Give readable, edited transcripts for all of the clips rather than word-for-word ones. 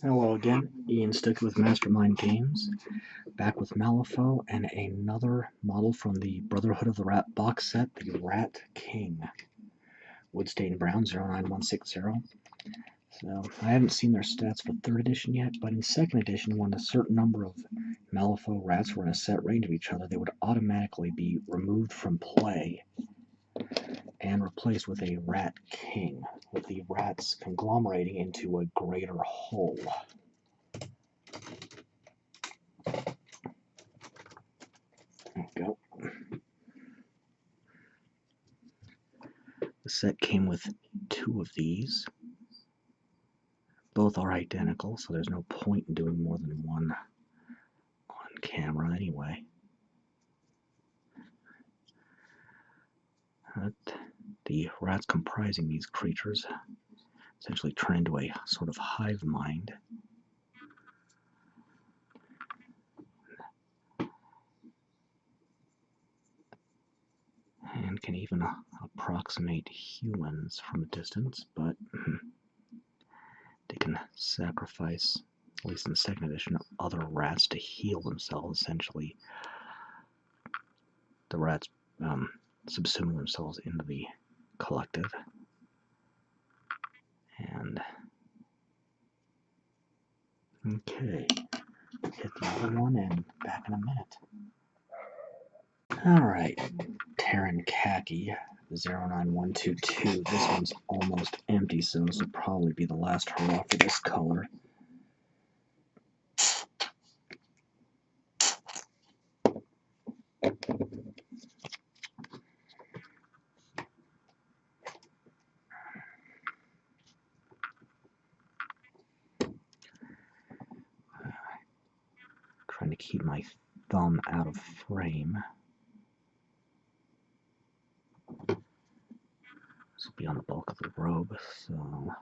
Hello again, Ian Stick with Mastermind Games, back with Malifaux and another model from the Brotherhood of the Rat box set, the Rat King. Woodstain Brown 09160. So, I haven't seen their stats for 3rd edition yet, but in 2nd edition, when a certain number of Malifaux rats were in a set range of each other, they would automatically be removed from play and replaced with a Rat King, with the rats conglomerating into a greater whole. There we go. The set came with 2 of these. Both are identical, so there's no point in doing more than one on camera anyway. The rats comprising these creatures essentially turn into a sort of hive mind. And can even approximate humans from a distance, but they can sacrifice, at least in the 2nd edition, other rats to heal themselves. Essentially, the rats subsuming themselves into the collective. And okay, hit the other one and back in a minute. Alright, Terran Khaki 09122. This one's almost empty, so this will probably be the last hurrah for this color. Trying to keep my thumb out of frame. This will be on the bulk of the robe, so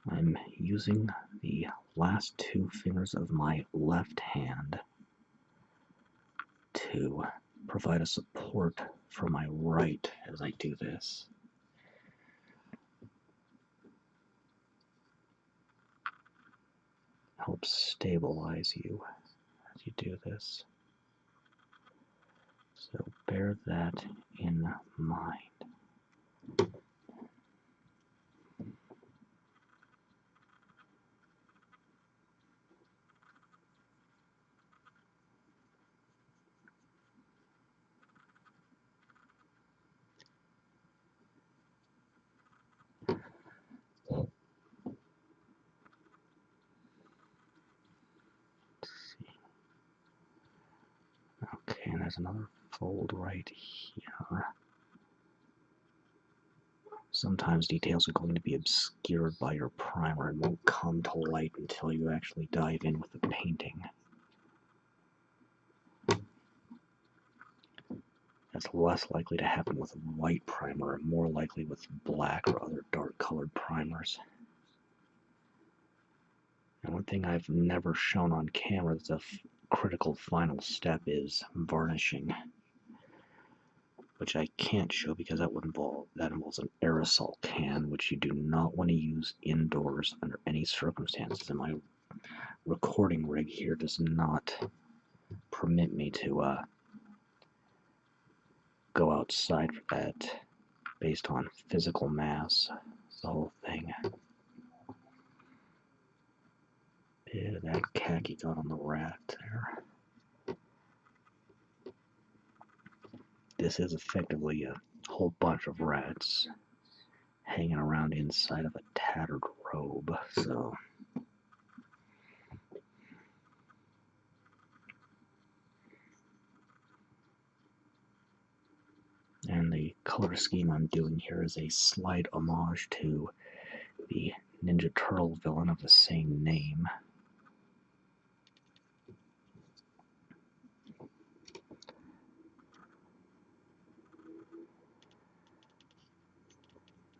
I'm using the last 2 fingers of my left hand to provide a support for my right as I do this. Helps stabilize you as you do this. So bear that in mind. Okay, and there's another fold right here. Sometimes details are going to be obscured by your primer and won't come to light until you actually dive in with the painting. That's less likely to happen with a white primer and more likely with black or other dark colored primers. And one thing I've never shown on camera that's a critical final step is varnishing, which I can't show because that involves an aerosol can, which you do not want to use indoors under any circumstances. And my recording rig here does not permit me to go outside for that based on physical mass. It's the whole thing. Bit of that khaki got on the rat there. This is effectively a whole bunch of rats hanging around inside of a tattered robe, so and the color scheme I'm doing here is a slight homage to the Ninja Turtle villain of the same name.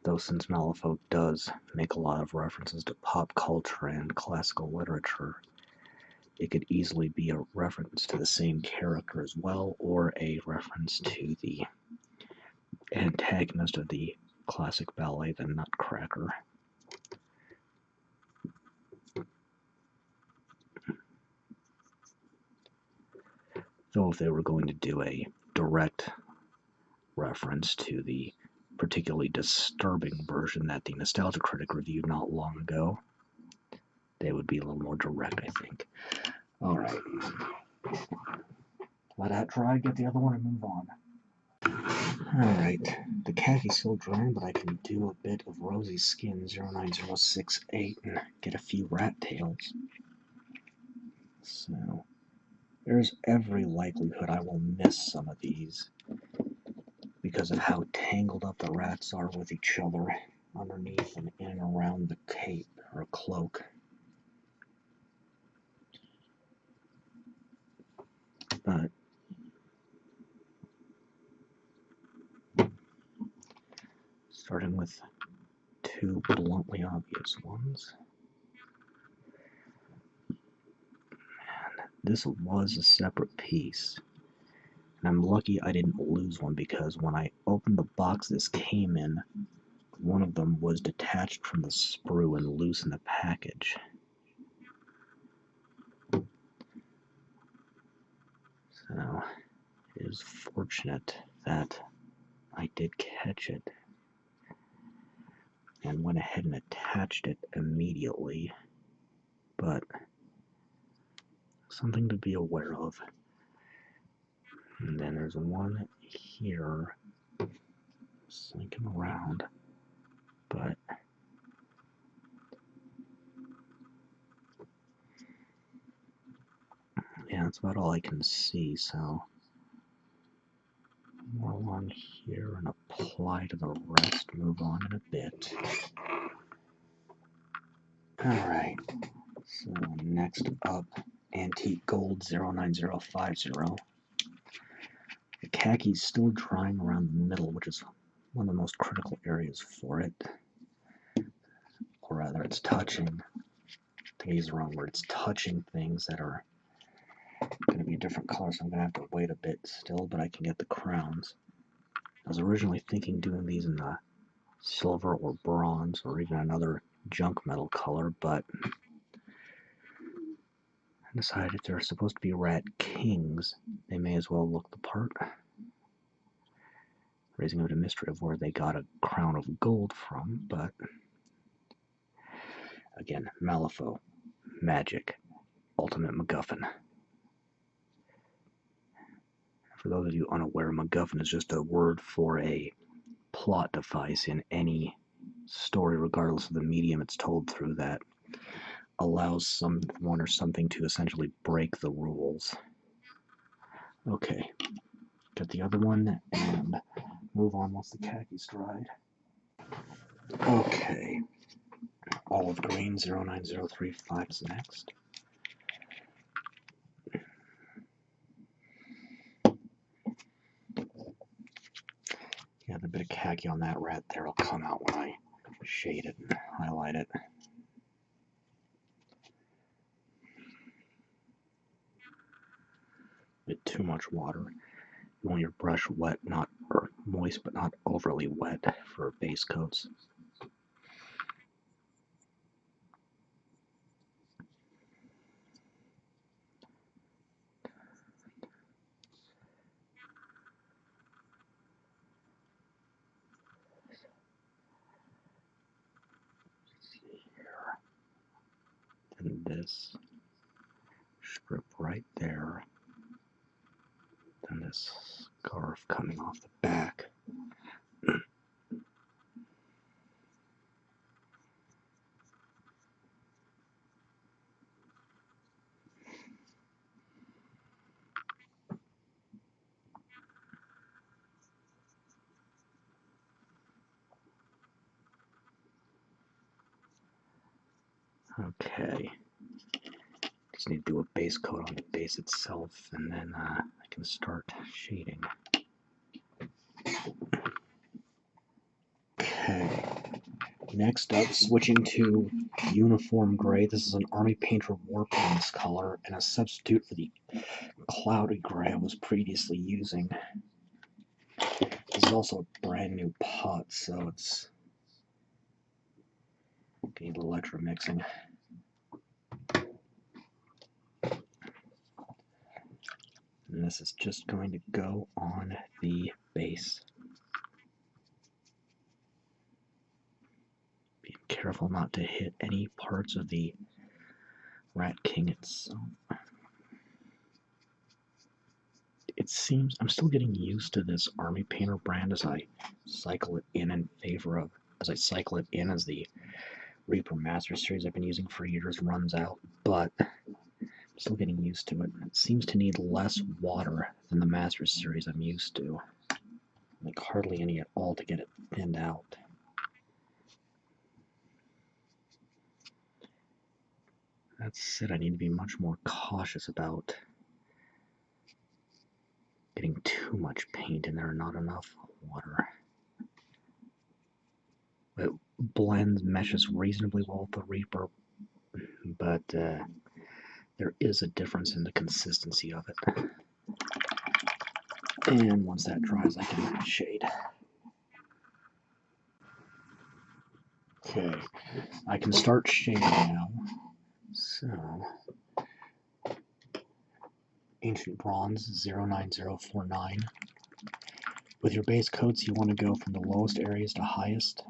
Though since Malifaux does make a lot of references to pop culture and classical literature, it could easily be a reference to the same character as well, or a reference to the antagonist of the classic ballet, the Nutcracker. Though if they were going to do a direct reference to the particularly disturbing version that the Nostalgia Critic reviewed not long ago, they would be a little more direct, I think. Alright. Let that dry, get the other one, and move on. Alright. The Khaki's still drying, but I can do a bit of Rosy Skin 09068 and get a few rat tails. So, there's every likelihood I will miss some of these because of how tangled up the rats are with each other underneath and in and around the cape or cloak. But starting with two bluntly obvious ones. And this was a separate piece. And I'm lucky I didn't lose one because when I opened the box this came in, one of them was detached from the sprue and loose in the package. So it is fortunate that I did catch it and went ahead and attached it immediately, but something to be aware of. And then there's one here slinking around, but yeah, that's about all I can see, so more one here and apply to the rest, move on in a bit. Alright, so next up, Antique Gold 09050. The Khaki's still drying around the middle, which is one of the most critical areas for it. Or rather, it's touching, I think I used the wrong word, it's touching things that are going to be a different color, so I'm going to have to wait a bit still, but I can get the crowns. I was originally thinking doing these in the silver or bronze or even another junk metal color, but I decided if they're supposed to be rat kings, they may as well look the part. Raising it a mystery of where they got a crown of gold from, but again, Malifaux, magic, ultimate MacGuffin. For those of you unaware, MacGuffin is just a word for a plot device in any story, regardless of the medium it's told through, that allows someone or something to essentially break the rules. Okay, get the other one and move on once the Khaki's dried. Okay, Olive Green 09035 is next. Yeah, the bit of khaki on that rat there will come out when I shade it and highlight it. Bit too much water. You want your brush wet, not or moist, but not overly wet for base coats. Let's see here. Then this strip right there. Then this scarf coming off the back. Okay. Just need to do a base coat on the base itself, and then I can start shading. Okay. Next up, switching to uniform gray. This is an Army Painter Warpaints color and a substitute for the cloudy gray I was previously using. This is also a brand new pot, so it's need a little extra mixing. And this is just going to go on the base. Be careful not to hit any parts of the Rat King itself. It seems I'm still getting used to this Army Painter brand as I cycle it in favor of, as I cycle it in as the Reaper Master Series I've been using for years runs out, but I'm still getting used to it. It seems to need less water than the Master Series I'm used to. Like hardly any at all to get it thinned out. That said, I need to be much more cautious about getting too much paint in there and not enough water. It blends, meshes reasonably well with the Reaper, but there is a difference in the consistency of it. And once that dries, I can shade. Okay, I can start shading now. So, Ancient Bronze 09049. With your base coats, you want to go from the lowest areas to highest.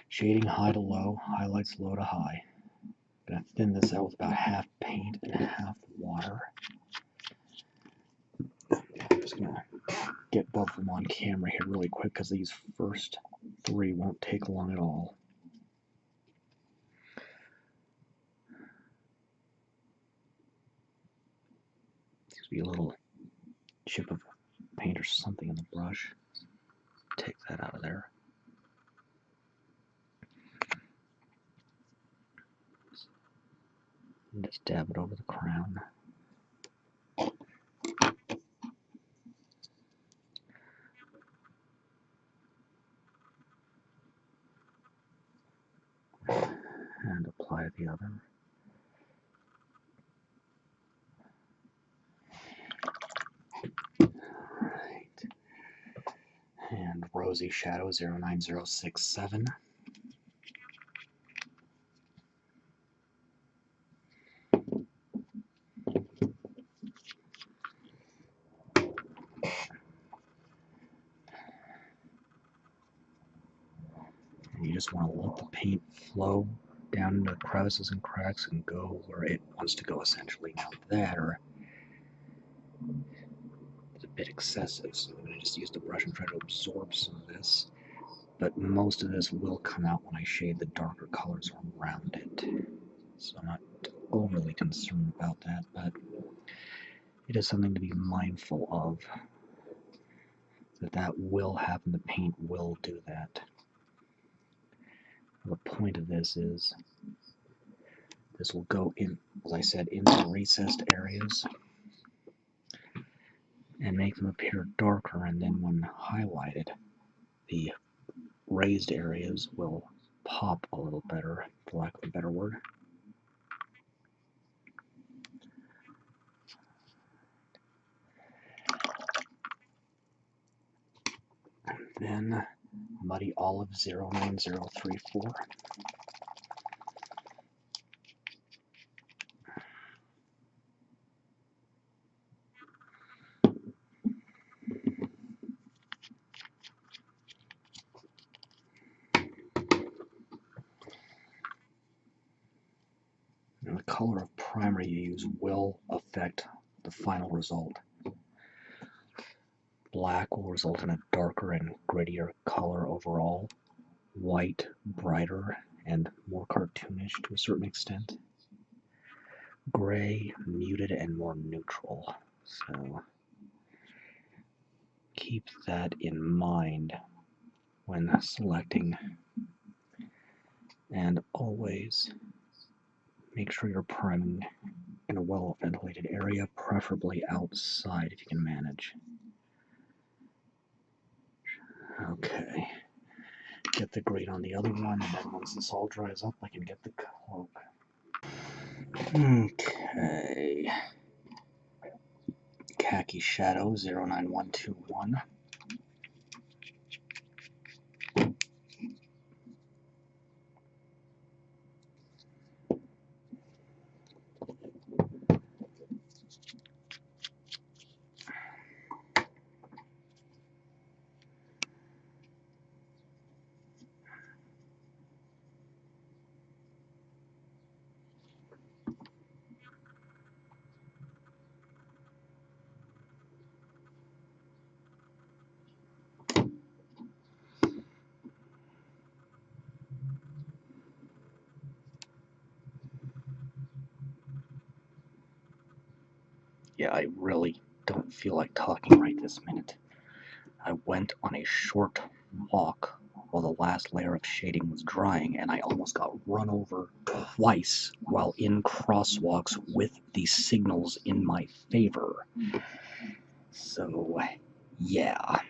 Shading high to low, highlights low to high. I'm going to thin this out with about half paint and half water. I'm just going to get both of them on camera here really quick because these first three won't take long at all. Seems to be a little chip of paint or something in the brush. Take that out of there. And just dab it over the crown. And apply the other. Alright. And Rosy Shadow 09067. And you just want to let the paint flow down into the crevices and cracks and go where it wants to go essentially. Now that is a bit excessive, so I'm going to just use the brush and try to absorb some of this. But most of this will come out when I shade the darker colors around it. So I'm not overly concerned about that, but it is something to be mindful of. That will happen, the paint will do that. The point of this is this will go in, as I said, into recessed areas and make them appear darker, and then when highlighted, the raised areas will pop a little better, for lack of a better word. And then Muddy Olive 09034. And the color of primer you use will affect the final result. Black will result in a darker and grittier color overall. White, brighter, and more cartoonish to a certain extent. Gray, muted, and more neutral. So keep that in mind when selecting. And always make sure you're priming in a well-ventilated area, preferably outside if you can manage. Okay. Get the green on the other one, and then once this all dries up, I can get the cloak. Okay. Khaki Shadow 09121. Yeah, I really don't feel like talking right this minute. I went on a short walk while the last layer of shading was drying, and I almost got run over twice while in crosswalks with the signals in my favor. So, yeah.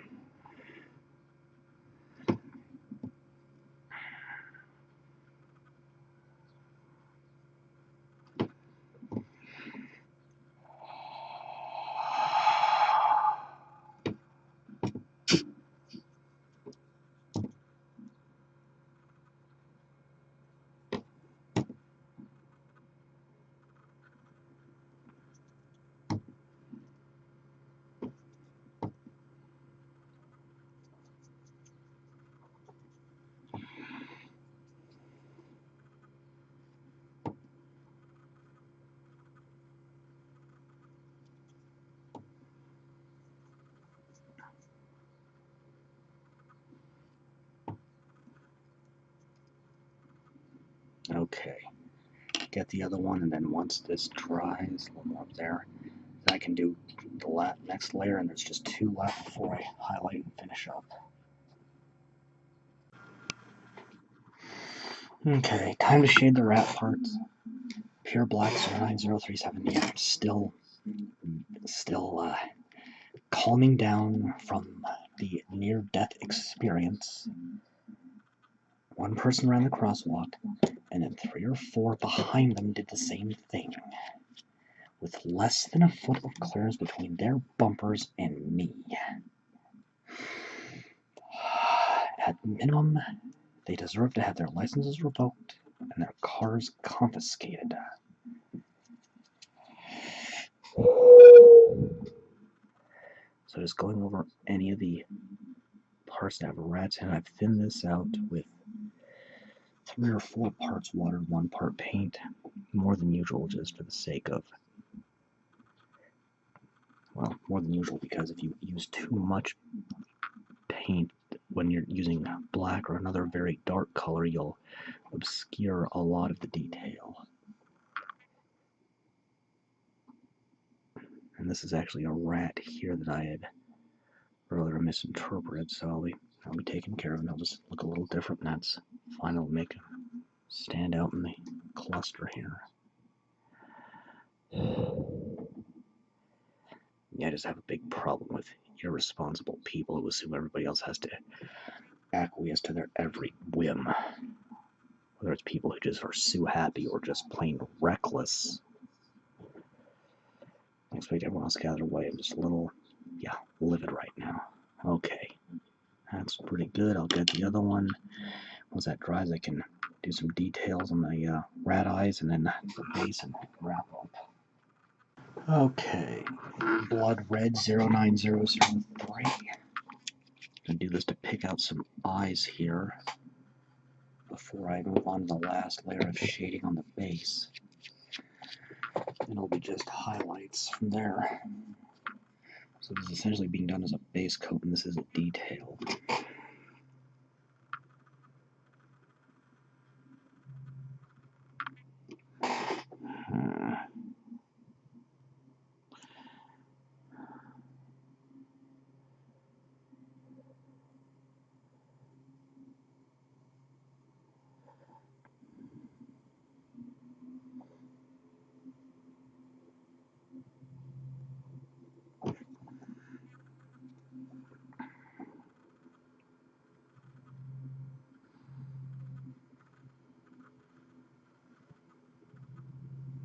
Okay. Get the other one, and then once this dries, a little more up there, then I can do the next layer, and there's just 2 left before I highlight and finish up. Okay, time to shade the rat parts. Pure black 09037. Yeah, still calming down from the near-death experience. One person ran the crosswalk, and then 3 or 4 behind them did the same thing, with less than a foot of clearance between their bumpers and me. At minimum, they deserve to have their licenses revoked and their cars confiscated. So just going over any of the parts that have rats, and I've thinned this out with 3 or 4 parts water, 1 part paint, more than usual just for the sake of, well, more than usual because if you use too much paint when you're using black or another very dark color, you'll obscure a lot of the detail. And this is actually a rat here that I had earlier misinterpreted, so I'll be taken care of, and it'll just look a little different, and that's fine. It'll make it stand out in the cluster here. Yeah, I just have a big problem with irresponsible people who assume everybody else has to acquiesce to their every whim. Whether it's people who just are so happy or just plain reckless. I expect everyone else to get out of their way. I'm just a little, livid right now. Okay, that's pretty good. I'll get the other one. Once that dries, I can do some details on the rat eyes and then the base and wrap up. Okay, blood red 09003. Gonna do this to pick out some eyes here before I move on to the last layer of shading on the base. And it'll be just highlights from there. So this is essentially being done as a base coat, and this is a detail.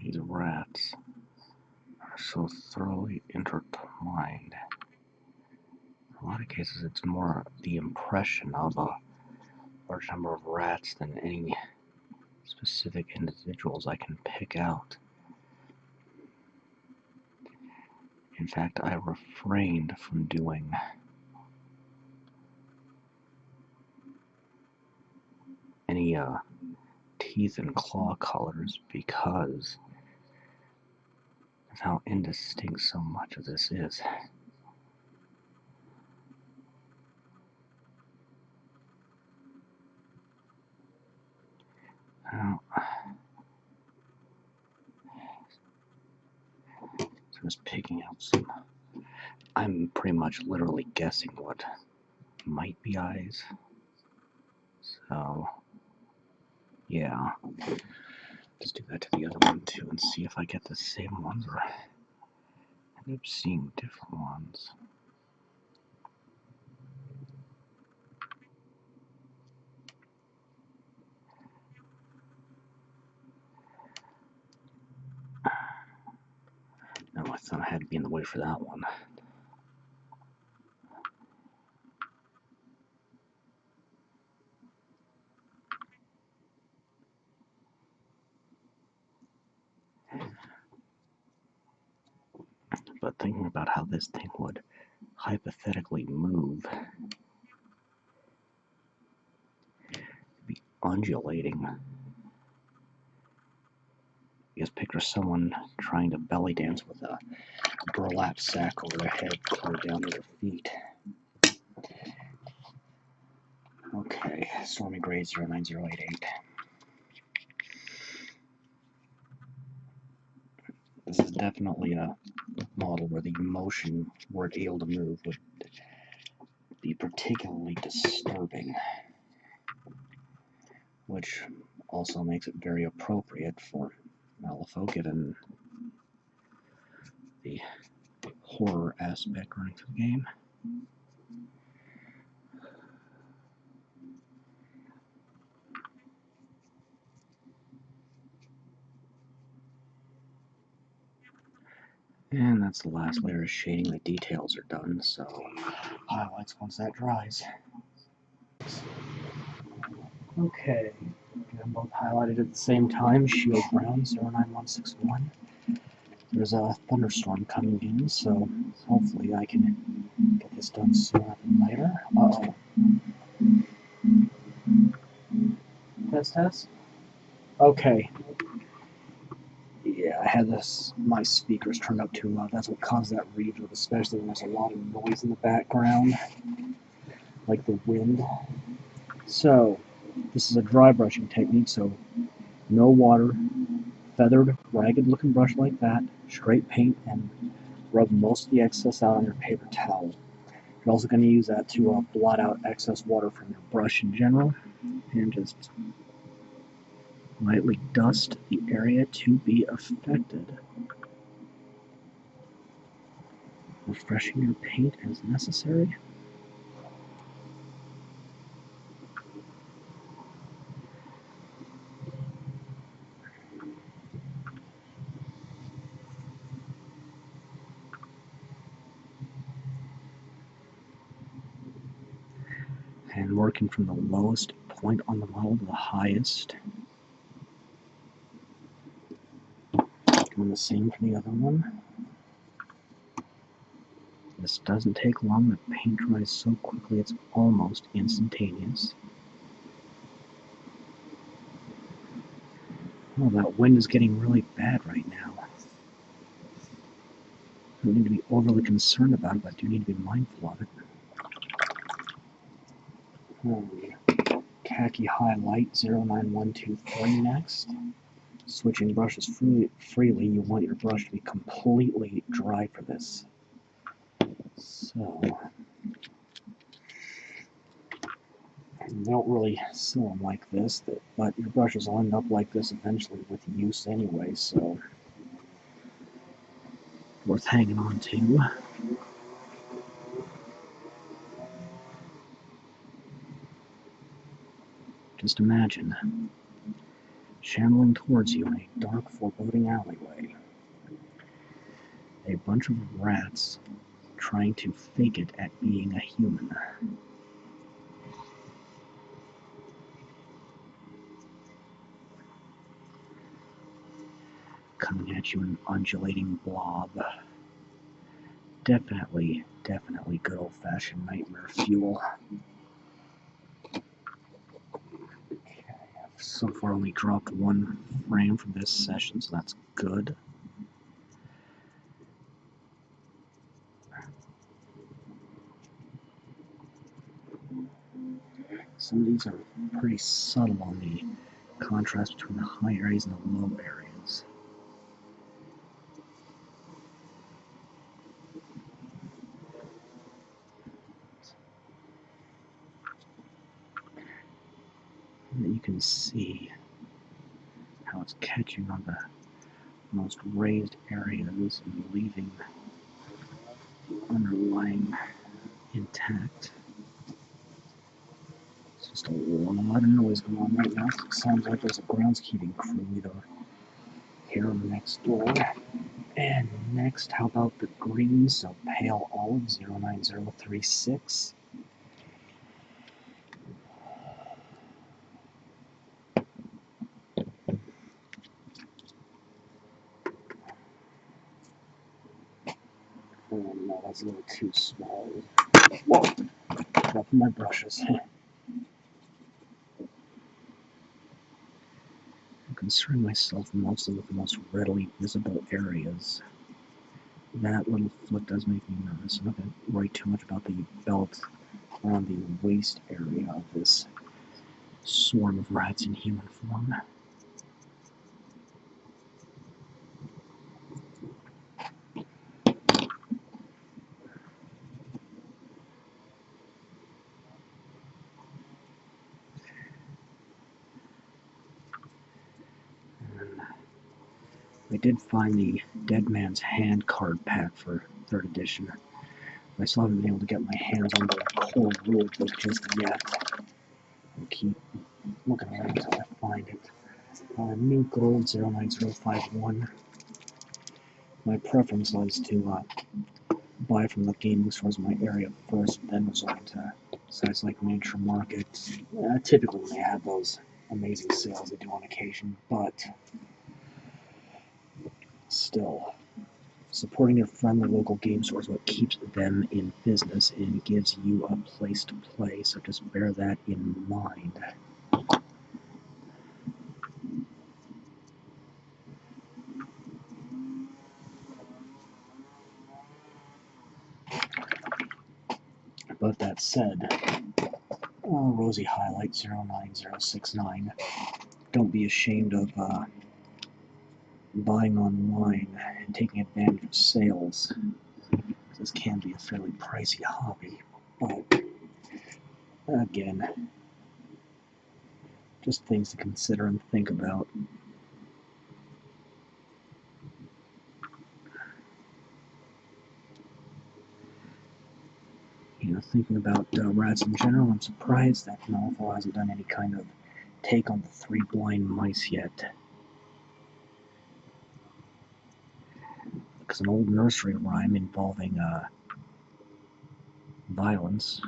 These rats are so thoroughly intertwined. In a lot of cases, it's more the impression of a large number of rats than any specific individuals I can pick out. In fact, I refrained from doing any teeth and claw colors because of how indistinct so much of this is. Now, so just picking out some. I'm pretty much literally guessing what might be eyes. So, yeah. Just do that to the other one too and see if I get the same ones or end up seeing different ones. No, I thought I had to be in the way for that one. But thinking about how this thing would hypothetically move, be undulating. You just picture someone trying to belly dance with a burlap sack over their head, clear down to their feet. Okay, Stormy grade 09088. This is definitely a model where the motion, were it able to move, would be particularly disturbing, which also makes it very appropriate for Malifaux, given the horror aspect running through the game. And that's the last layer of shading. The details are done, so highlights once that dries. Okay, get them both highlighted at the same time. Shield Brown 09161. There's a thunderstorm coming in, so hopefully I can get this done sooner than later. Uh-oh. Test? Okay. Yeah, I had my speakers turned up too loud. That's what caused that reverb, especially when there's a lot of noise in the background, like the wind. So, this is a dry brushing technique, so no water, feathered, ragged-looking brush like that, straight paint, and rub most of the excess out on your paper towel. You're also going to use that to blot out excess water from your brush in general, and just lightly dust the area to be affected. Refreshing your paint as necessary. And working from the lowest point on the model to the highest. Doing the same for the other one. This doesn't take long. The paint dries so quickly it's almost instantaneous. Oh, that wind is getting really bad right now. I don't need to be overly concerned about it, but I do need to be mindful of it. Khaki highlight 09123 next. Switching brushes freely, you want your brush to be completely dry for this. So, you don't really sew them like this, but your brushes will end up like this eventually with use anyway, so worth hanging on to. Just imagine shambling towards you in a dark, foreboding alleyway. A bunch of rats trying to fake it at being a human. Coming at you in an undulating blob. Definitely good old-fashioned nightmare fuel. Okay, I've so far only dropped one frame from this session, so that's good. Some of these are pretty subtle on the contrast between the high areas and the low areas. see how it's catching on the most raised areas and leaving the underlying intact. It's just a lot of noise going on right now. It sounds like there's a groundskeeping crew either here or next door. And next, how about the green? So pale olive 09036. Oh no, that's a little too small. Whoa! Dropping my brushes. I'm concerned myself mostly with the most readily visible areas. That little flick does make me nervous. I'm not going to worry too much about the belt around the waist area of this swarm of rats in human form. I did find the Dead Man's Hand card pack for 3rd edition. I still haven't been able to get my hands on the core rulebook just yet. I'll keep looking around until I find it. New Gold 09051. My preference was to buy from the gaming stores in my area first, then resort to sites like Miniature Market. Typically when they have those amazing sales they do on occasion, but still, supporting your friendly local game store is what keeps them in business and gives you a place to play, so just bear that in mind. But that said, Rosy Highlight 09069, don't be ashamed of buying online and taking advantage of sales. This can be a fairly pricey hobby, but again, just things to consider and think about. Thinking about rats in general, I'm surprised that Malifaux hasn't done any kind of take on the 3 blind mice yet. Because an old nursery rhyme involving violence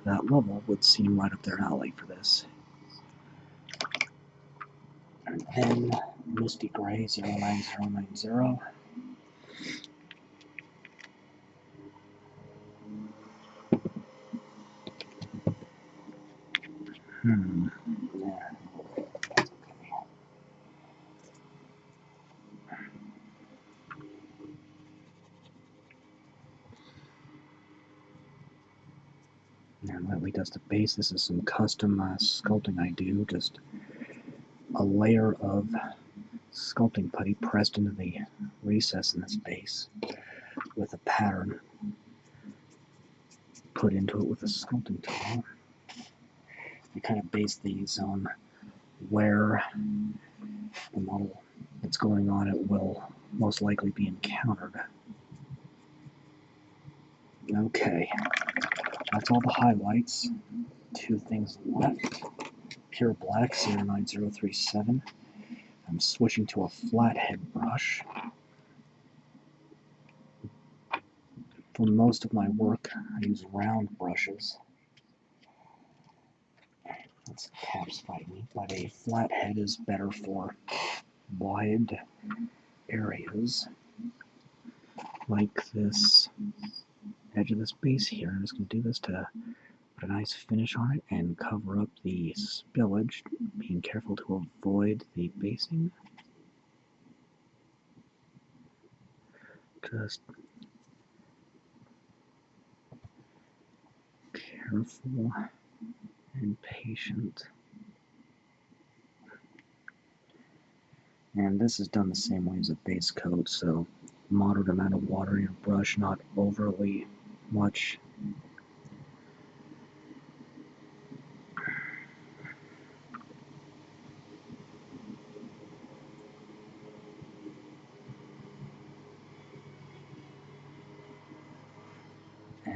that level would seem right up their alley for this. And then Misty Gray 09090. Yeah. That's okay. And that leads us to base. This is some custom sculpting I do. Just a layer of sculpting putty pressed into the recess in this base with a pattern put into it with a sculpting tool. You kind of base these on where the model that's going on it will most likely be encountered. Okay, that's all the highlights. 2 things left. Pure Black 09037. I'm switching to a flathead brush. For most of my work, I use round brushes. That's caps fight me, but a flathead is better for wide areas like this edge of this base here. I'm just going to do this to put a nice finish on it and cover up the spillage, being careful to avoid the basing. Just careful and patient. And this is done the same way as a base coat, so moderate amount of water in your brush, not overly much.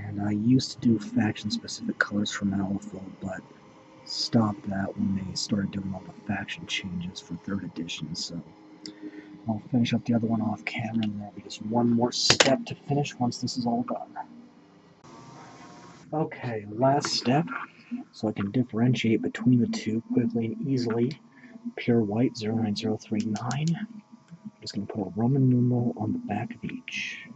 And I used to do faction-specific colors for Malifaux, but stopped that when they started doing all the faction changes for 3rd edition, so I'll finish up the other one off camera, and there'll be just one more step to finish once this is all done. Okay, last step, so I can differentiate between the two quickly and easily. Pure white 09039. I'm just going to put a Roman numeral on the back of each.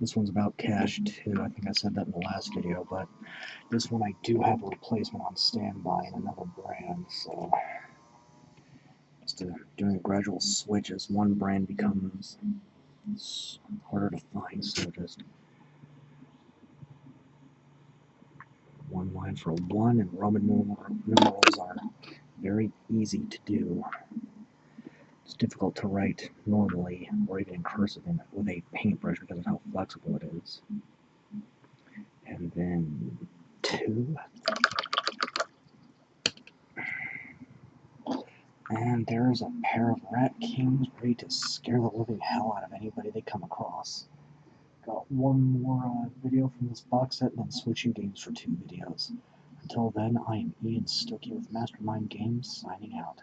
This one's about cash too. I think I said that in the last video, but this one I do have a replacement on standby in another brand, so just doing a gradual switch as one brand becomes harder to find, so just one line for a 1, and Roman numerals are very easy to do. It's difficult to write normally, or even in cursive with a paintbrush because of how flexible it is. And then 2. And there's a pair of Rat Kings ready to scare the living hell out of anybody they come across. Got one more video from this box set, and then switching games for 2 videos. Until then, I am Ian Stokey with Mastermind Games, signing out.